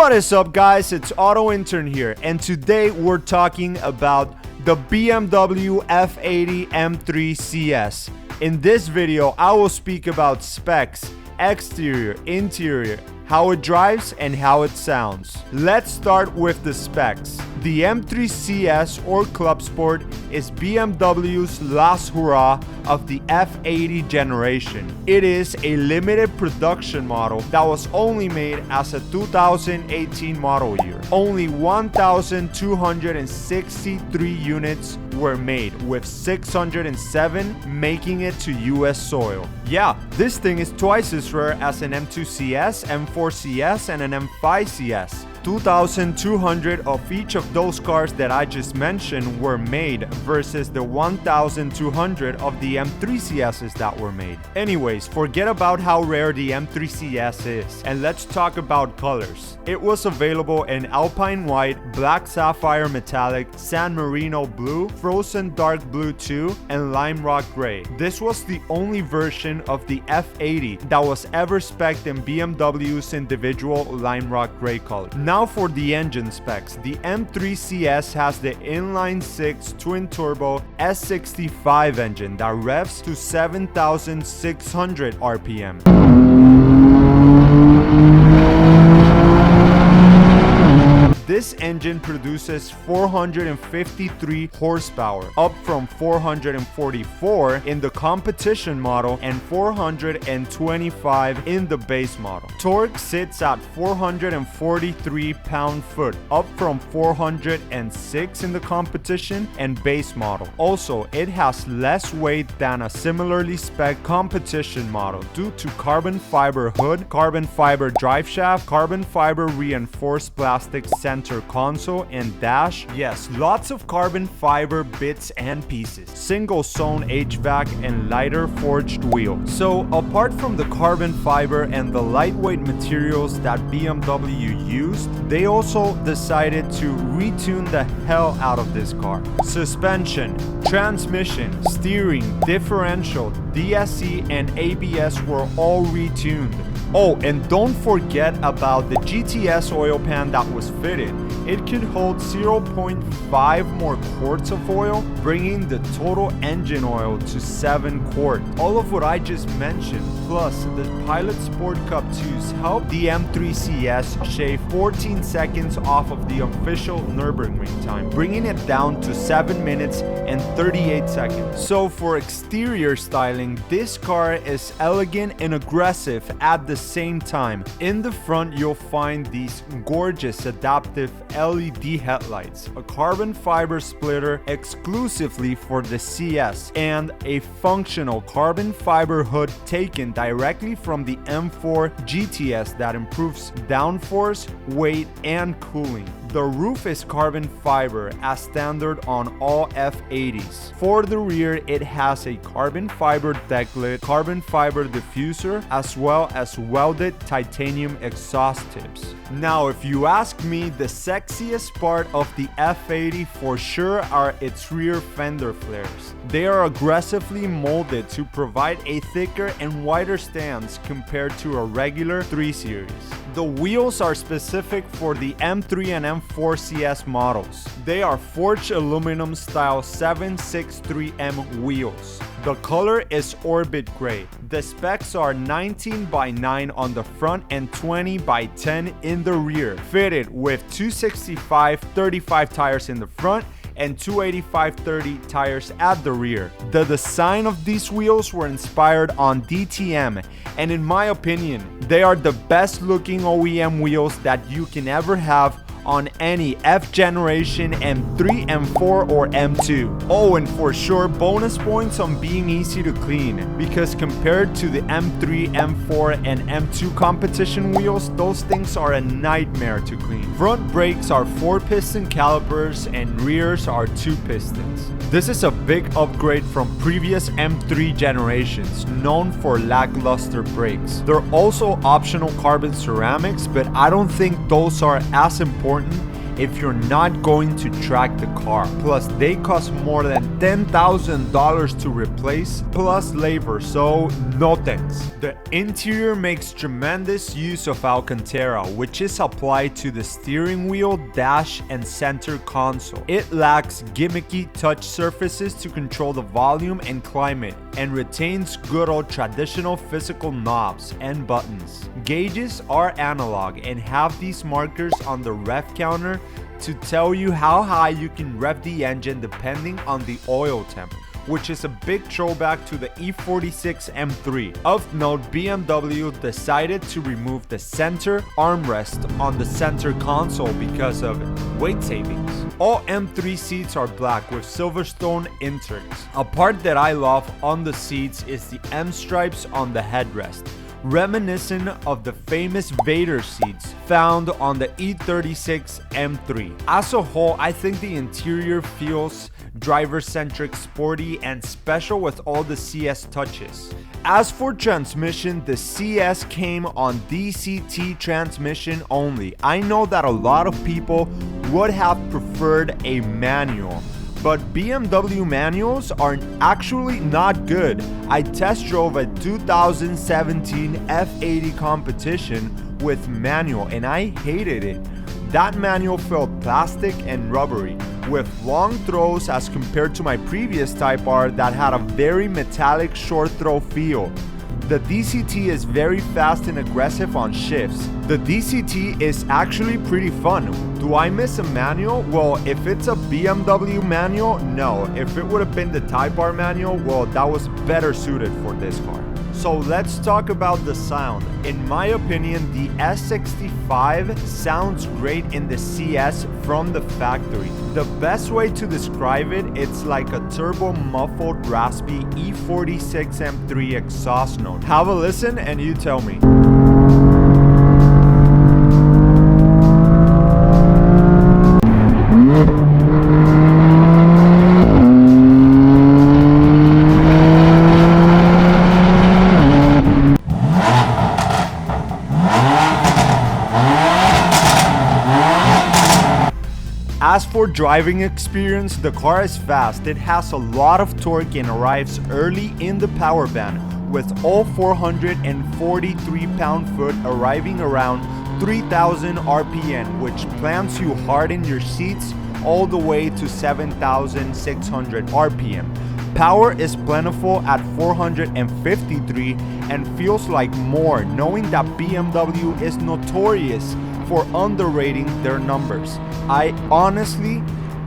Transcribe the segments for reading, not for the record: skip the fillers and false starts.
What is up, guys? It's Auto Intern here, and today we're talking about the BMW F80 M3 CS. In this video, I will speak about specs, exterior, interior, how it drives, and how it sounds. Let's start with the specs. The M3 CS or Club Sport is BMW's last hurrah of the F80 generation. It is a limited production model that was only made as a 2018 model year. Only 1,263 units were made, with 607 making it to US soil. Yeah, this thing is twice as rare as an M2 CS, M4 CS, and an M5 CS. 2,200 of each of those cars that I just mentioned were made versus the 1,200 of the M3 CSs that were made. Anyways, forget about how rare the M3 CS is, and let's talk about colors. It was available in Alpine White, Black Sapphire Metallic, San Marino Blue, Frozen Dark Blue 2, and Lime Rock Gray. This was the only version of the F80 that was ever spec'd in BMW's individual Lime Rock Gray color. Now for the engine specs. The M3 CS has the inline-6 twin-turbo S65 engine that revs to 7,600 RPM. This engine produces 453 horsepower, up from 444 in the competition model and 425 in the base model. Torque sits at 443 pound-foot, up from 406 in the competition and base model. Also, it has less weight than a similarly spec'd competition model due to carbon fiber hood, carbon fiber drive shaft, carbon fiber reinforced plastic center console and dash. Yes, lots of carbon fiber bits and pieces. Single zone HVAC and lighter forged wheel. So apart from the carbon fiber and the lightweight materials that BMW used, they also decided to retune the hell out of this car. Suspension, transmission, steering, differential, DSC, and ABS were all retuned. Oh, and don't forget about the GTS oil pan that was fitted. It could hold 0.5 more quarts of oil, bringing the total engine oil to 7 quarts. All of what I just mentioned, plus the Pilot Sport Cup 2s helped the M3 CS shave 14 seconds off of the official Nürburgring time, bringing it down to 7 minutes and 38 seconds. So for exterior styling, this car is elegant and aggressive at the same time. In the front, you'll find these gorgeous adaptive LED headlights, a carbon fiber splitter exclusively for the CS, and a functional carbon fiber hood taken directly from the M4 GTS that improves downforce, weight, and cooling. The roof is carbon fiber as standard on all F80s. For the rear, it has a carbon fiber deck lid, carbon fiber diffuser, as well as welded titanium exhaust tips. Now, if you ask me, the sexiest part of the F80 for sure are its rear fender flares. They are aggressively molded to provide a thicker and wider stance compared to a regular 3 Series. The wheels are specific for the M3 and M4 CS models. They are forged aluminum style 763M wheels. The color is Orbit Gray. The specs are 19 by 9 on the front and 20 by 10 in the rear, fitted with 265/35 tires in the front and 285/30 tires at the rear. The design of these wheels were inspired on DTM, and in my opinion, they are the best looking OEM wheels that you can ever have on any F generation M3, M4, or M2. Oh, and for sure, bonus points on being easy to clean, because compared to the M3, M4, and M2 competition wheels, those things are a nightmare to clean. Front brakes are 4-piston calipers and rears are 2 pistons. This is a big upgrade from previous M3 generations, known for lackluster brakes. They're also optional carbon ceramics, but I don't think those are as important if you're not going to track the car. Plus, they cost more than $10,000 to replace, plus labor, so no thanks. The interior makes tremendous use of Alcantara, which is applied to the steering wheel, dash, and center console. It lacks gimmicky touch surfaces to control the volume and climate, and retains good old traditional physical knobs and buttons. Gauges are analog and have these markers on the rev counter to tell you how high you can rev the engine depending on the oil temp, which is a big throwback to the E46 M3. Of note, BMW decided to remove the center armrest on the center console because of weight savings. All M3 seats are black with Silverstone inserts. A part that I love on the seats is the M stripes on the headrest, reminiscent of the famous Vader seats found on the E36 M3. As a whole, I think the interior feels driver-centric, sporty, and special with all the CS touches. As for transmission, the CS came on DCT transmission only. I know that a lot of people would have preferred a manual, but BMW manuals are actually not good. I test drove a 2017 F80 competition with manual and I hated it. That manual felt plastic and rubbery, with long throws as compared to my previous Type R that had a very metallic short throw feel. The DCT is very fast and aggressive on shifts. The DCT is actually pretty fun. Do I miss a manual? Well, if it's a BMW manual, no. If it would have been the Type R manual, well, that was better suited for this car. So let's talk about the sound. In my opinion, the S65 sounds great in the CS from the factory. The best way to describe it, it's like a turbo muffled raspy E46 M3 exhaust note. Have a listen and you tell me. As for driving experience, the car is fast. It has a lot of torque and arrives early in the power band, with all 443 pound-foot arriving around 3000 RPM, which plants you hard in your seats all the way to 7600 RPM. Power is plentiful at 453 and feels like more, knowing that BMW is notorious for underrating their numbers. I honestly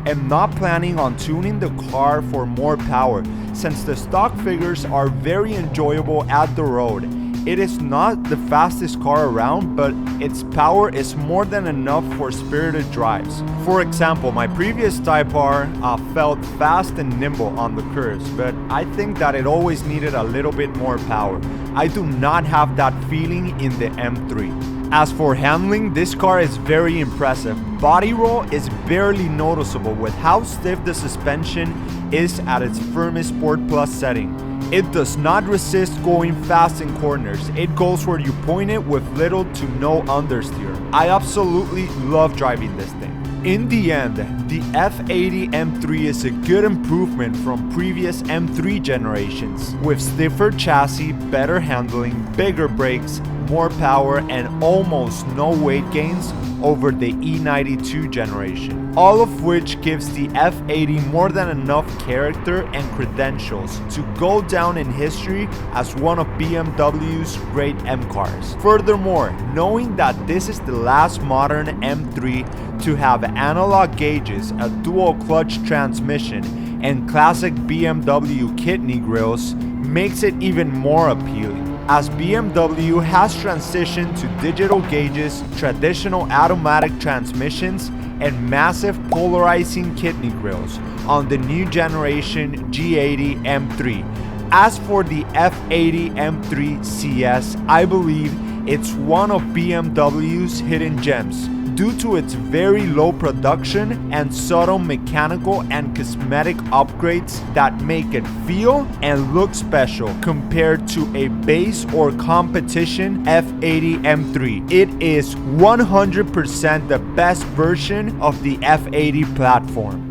am not planning on tuning the car for more power, since the stock figures are very enjoyable at the road. It is not the fastest car around, but its power is more than enough for spirited drives. For example, my previous Type R felt fast and nimble on the curves, but I think that it always needed a little bit more power. I do not have that feeling in the M3. As for handling, this car is very impressive. Body roll is barely noticeable with how stiff the suspension is at its firmest Sport Plus setting. It does not resist going fast in corners. It goes where you point it with little to no understeer. I absolutely love driving this thing. In the end, the F80 M3 is a good improvement from previous M3 generations, with stiffer chassis, better handling, bigger brakes, more power, and almost no weight gains over the E92 generation, all of which gives the F80 more than enough character and credentials to go down in history as one of BMW's great M cars. Furthermore, knowing that this is the last modern M3 to have analog gauges, a dual clutch transmission, and classic BMW kidney grills makes it even more appealing, as BMW has transitioned to digital gauges, traditional automatic transmissions, and massive polarizing kidney grills on the new generation G80 M3. As for the F80 M3 CS, I believe It's one of BMW's hidden gems due to its very low production and subtle mechanical and cosmetic upgrades that make it feel and look special compared to a base or competition F80 M3. It is 100% the best version of the F80 platform.